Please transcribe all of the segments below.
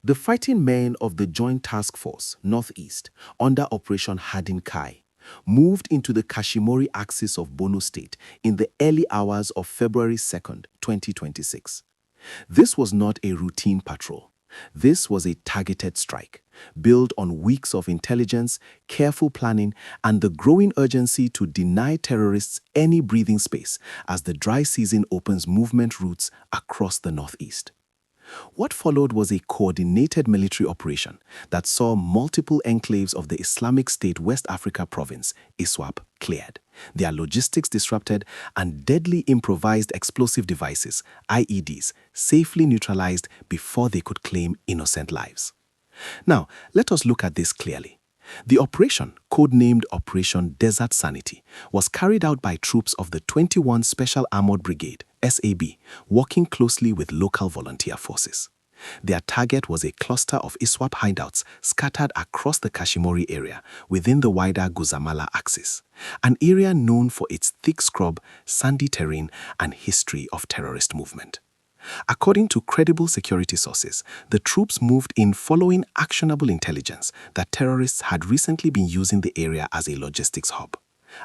The fighting men of the Joint Task Force Northeast under Operation Hadin Kai moved into the Kashimori axis of Borno State in the early hours of February 2nd, 2026. This was not a routine patrol. This was a targeted strike, built on weeks of intelligence, careful planning, and the growing urgency to deny terrorists any breathing space as the dry season opens movement routes across the Northeast. What followed was a coordinated military operation that saw multiple enclaves of the Islamic State West Africa province, ISWAP, cleared, their logistics disrupted, and deadly improvised explosive devices, IEDs, safely neutralized before they could claim innocent lives. Now, let us look at this clearly. The operation, codenamed Operation Desert Sanity, was carried out by troops of the 21 Special Armoured Brigade, SAB, working closely with local volunteer forces. Their target was a cluster of ISWAP hideouts scattered across the Kashimori area within the wider Guzamala axis, an area known for its thick scrub, sandy terrain, and history of terrorist movement. According to credible security sources, the troops moved in following actionable intelligence that terrorists had recently been using the area as a logistics hub.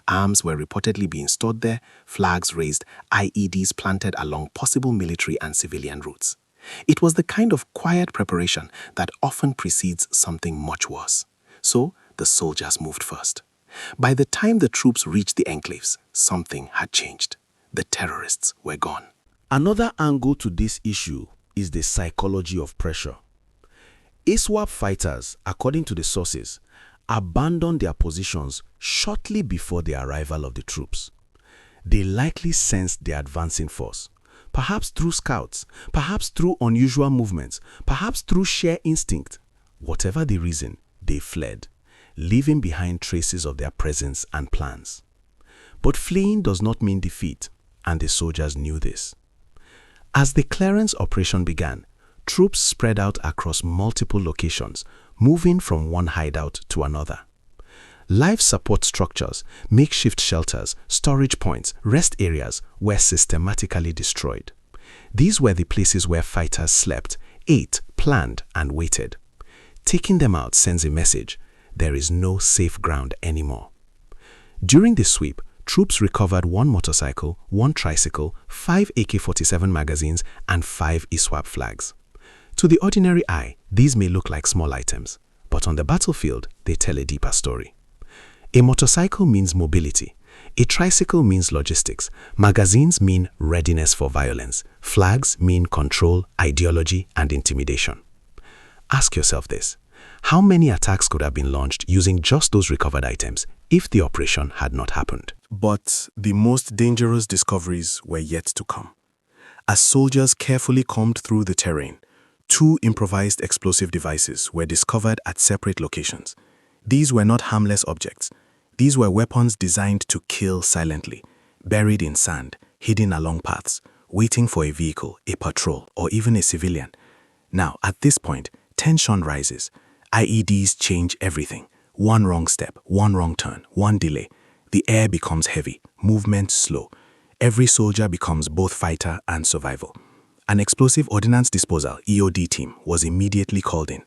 Arms were reportedly being stored there, flags raised, IEDs planted along possible military and civilian routes. It was the kind of quiet preparation that often precedes something much worse. So, the soldiers moved first. By the time the troops reached the enclaves, something had changed. The terrorists were gone. Another angle to this issue is the psychology of pressure. ISWAP fighters, according to the sources, abandoned their positions shortly before the arrival of the troops. They likely sensed the advancing force, perhaps through scouts, perhaps through unusual movements, perhaps through sheer instinct. Whatever the reason, they fled, leaving behind traces of their presence and plans. But fleeing does not mean defeat, and the soldiers knew this. As the clearance operation began, troops spread out across multiple locations, moving from one hideout to another. Life support structures, makeshift shelters, storage points, rest areas were systematically destroyed. These were the places where fighters slept, ate, planned, and waited. Taking them out sends a message: there is no safe ground anymore. During the sweep, troops recovered 1 motorcycle, 1 tricycle, 5 AK-47 magazines, and 5 ISWAP flags. To the ordinary eye, these may look like small items, but on the battlefield, they tell a deeper story. A motorcycle means mobility. A tricycle means logistics. Magazines mean readiness for violence. Flags mean control, ideology, and intimidation. Ask yourself this: how many attacks could have been launched using just those recovered items if the operation had not happened? But the most dangerous discoveries were yet to come. As soldiers carefully combed through the terrain, 2 improvised explosive devices were discovered at separate locations. These were not harmless objects. These were weapons designed to kill silently, buried in sand, hidden along paths, waiting for a vehicle, a patrol, or even a civilian. Now, at this point, tension rises. IEDs change everything. One wrong step, one wrong turn, one delay. The air becomes heavy, movement slow. Every soldier becomes both fighter and survival. An explosive ordnance disposal (EOD) team was immediately called in.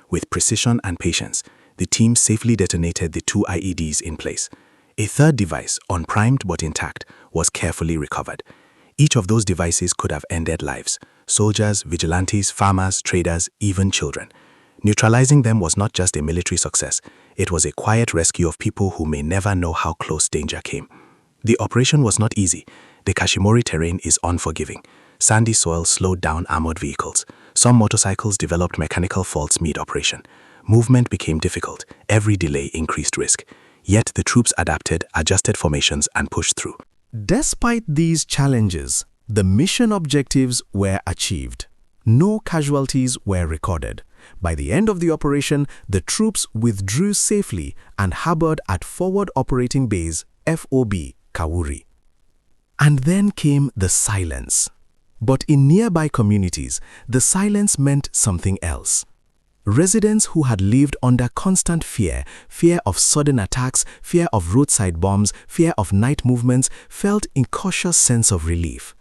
With precision and patience, the team safely detonated the 2 IEDs in place. A third device, unprimed but intact, was carefully recovered. Each of those devices could have ended lives: soldiers, vigilantes, farmers, traders, even children. Neutralizing them was not just a military success, it was a quiet rescue of people who may never know how close danger came. The operation was not easy. The Kashimori terrain is unforgiving. Sandy soil slowed down armored vehicles. Some motorcycles developed mechanical faults mid-operation. Movement became difficult. Every delay increased risk. Yet the troops adapted, adjusted formations, and pushed through. Despite these challenges, the mission objectives were achieved. No casualties were recorded. By the end of the operation, the troops withdrew safely and harbored at Forward Operating Base, FOB, Kawuri. And then came the silence. But in nearby communities, the silence meant something else. Residents who had lived under constant fear of sudden attacks, fear of roadside bombs, fear of night movements, felt a cautious sense of relief.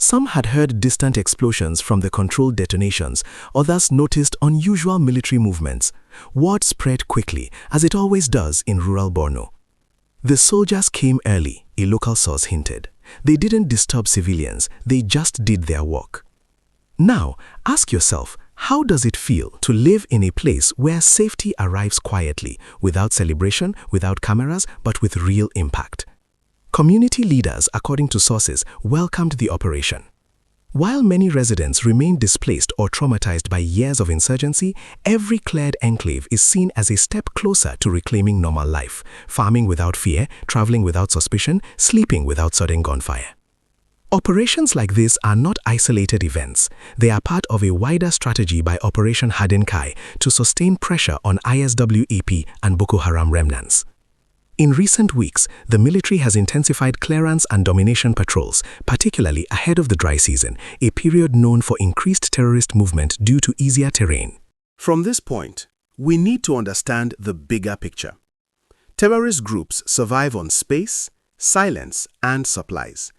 Some had heard distant explosions from the controlled detonations, others noticed unusual military movements. Word spread quickly, as it always does in rural Borno. The soldiers came early, a local source hinted. They didn't disturb civilians, they just did their work. Now, ask yourself, how does it feel to live in a place where safety arrives quietly, without celebration, without cameras, but with real impact? Community leaders, according to sources, welcomed the operation. While many residents remain displaced or traumatized by years of insurgency, every cleared enclave is seen as a step closer to reclaiming normal life, farming without fear, traveling without suspicion, sleeping without sudden gunfire. Operations like this are not isolated events. They are part of a wider strategy by Operation Hadin Kai to sustain pressure on ISWAP and Boko Haram remnants. In recent weeks, the military has intensified clearance and domination patrols, particularly ahead of the dry season, a period known for increased terrorist movement due to easier terrain. From this point, we need to understand the bigger picture. Terrorist groups survive on space, silence, and supplies.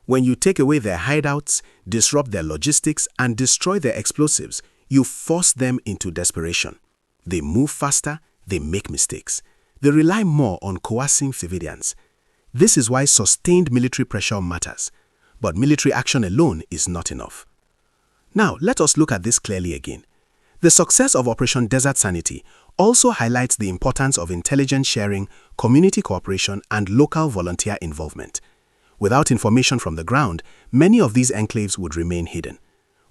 When you take away their hideouts, disrupt their logistics, and destroy their explosives, you force them into desperation. They move faster, they make mistakes. They rely more on coercing civilians. This is why sustained military pressure matters. But military action alone is not enough. Now, let us look at this clearly again. The success of Operation Desert Sanity also highlights the importance of intelligence sharing, community cooperation, and local volunteer involvement. Without information from the ground, many of these enclaves would remain hidden.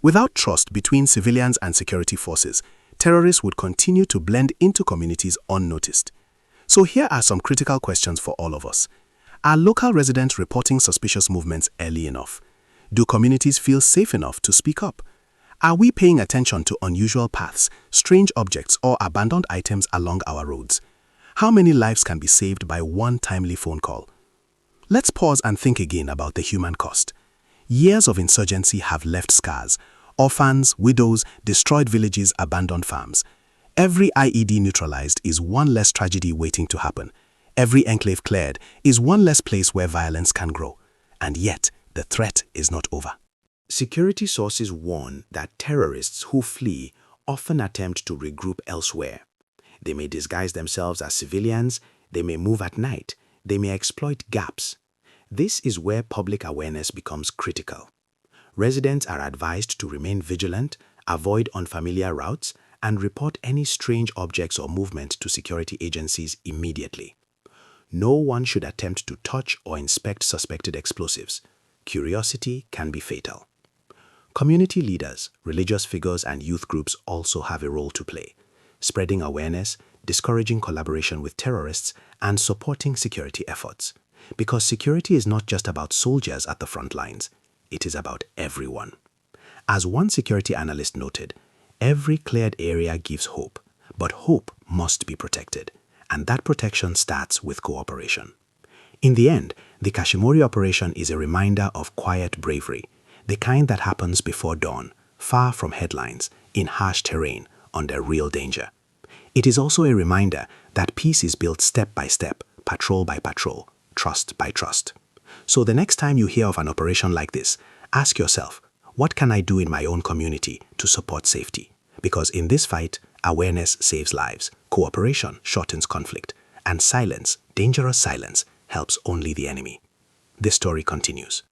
Without trust between civilians and security forces, terrorists would continue to blend into communities unnoticed. So here are some critical questions for all of us. Are local residents reporting suspicious movements early enough? Do communities feel safe enough to speak up? Are we paying attention to unusual paths, strange objects, or abandoned items along our roads? How many lives can be saved by one timely phone call? Let's pause and think again about the human cost. Years of insurgency have left scars: orphans, widows, destroyed villages, abandoned farms. Every IED neutralized is one less tragedy waiting to happen. Every enclave cleared is one less place where violence can grow. And yet, the threat is not over. Security sources warn that terrorists who flee often attempt to regroup elsewhere. They may disguise themselves as civilians, they may move at night, they may exploit gaps. This is where public awareness becomes critical. Residents are advised to remain vigilant, avoid unfamiliar routes, and report any strange objects or movement to security agencies immediately. No one should attempt to touch or inspect suspected explosives. Curiosity can be fatal. Community leaders, religious figures, and youth groups also have a role to play, spreading awareness, discouraging collaboration with terrorists, and supporting security efforts. Because security is not just about soldiers at the front lines, it is about everyone. As one security analyst noted, every cleared area gives hope, but hope must be protected, and that protection starts with cooperation. In the end, the Kashimori operation is a reminder of quiet bravery, the kind that happens before dawn, far from headlines, in harsh terrain, under real danger. It is also a reminder that peace is built step by step, patrol by patrol, trust by trust. So the next time you hear of an operation like this, ask yourself, what can I do in my own community to support safety? Because in this fight, awareness saves lives, cooperation shortens conflict, and silence, dangerous silence, helps only the enemy. This story continues.